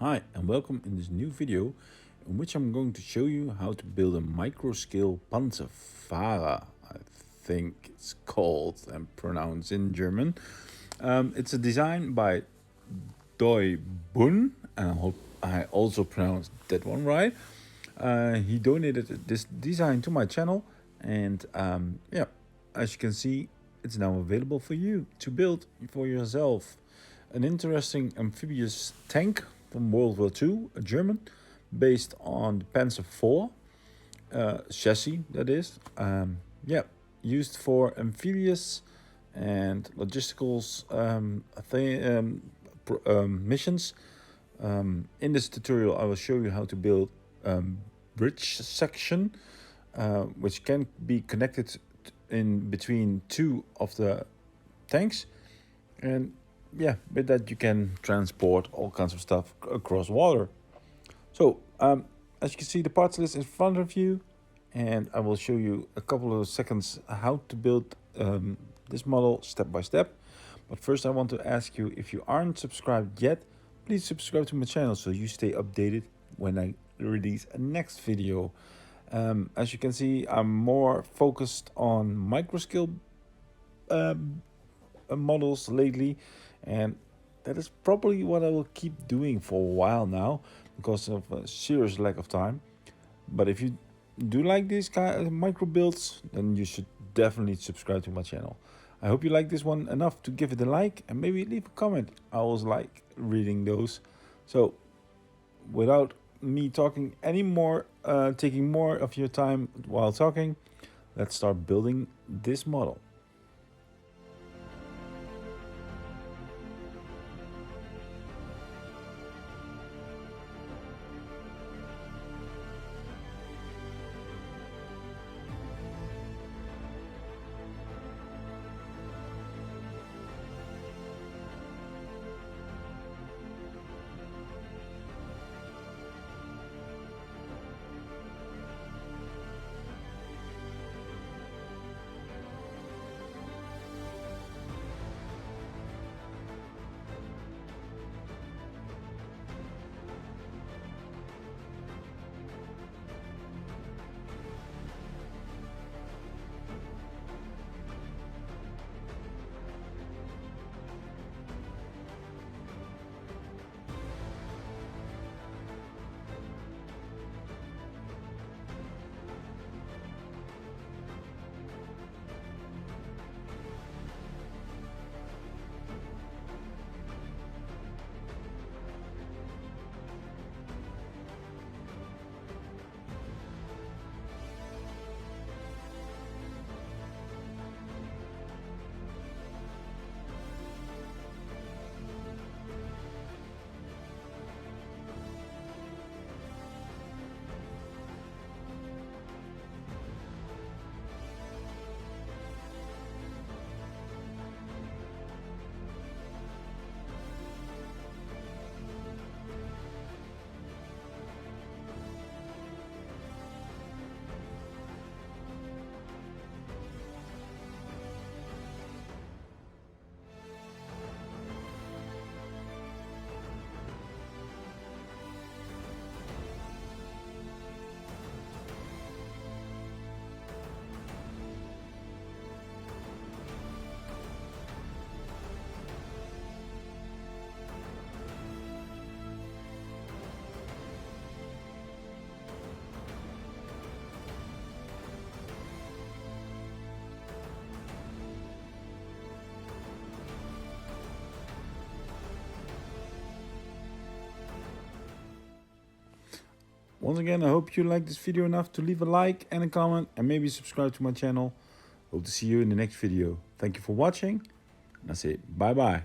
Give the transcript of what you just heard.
Hi and welcome in this new video in which I'm going to show you how to build a micro-scale Panzerfahre, I think it's called and pronounced in German. It's a design by WW2, and I hope I also pronounced that one right. He donated this design to my channel, and yeah, as you can see, it's now available for you to build for yourself. An interesting amphibious tank from World War II, a German, based on the Panzerfahre chassis, that is. Yeah, used for amphibious and logisticals missions. In this tutorial, I will show you how to build bridge section, which can be connected in between two of the tanks, and yeah, with that you can transport all kinds of stuff across water. So as you can see, the parts list in front of you, and I will show you a couple of seconds how to build this model step by step. But first I want to ask you, if you aren't subscribed yet, please subscribe to my channel so you stay updated when I release a next video. As you can see, I'm more focused on micro scale models lately, and that is probably what I will keep doing for a while now because of a serious lack of time. But if you do like these kind of micro builds, then you should definitely subscribe to my channel. I hope you like this one enough to give it a like and maybe leave a comment. I always like reading those. So without me talking anymore, taking more of your time while talking, let's start building this model. Once again, I hope you liked this video enough to leave a like and a comment and maybe subscribe to my channel. Hope to see you in the next video. Thank you for watching, and I say bye bye.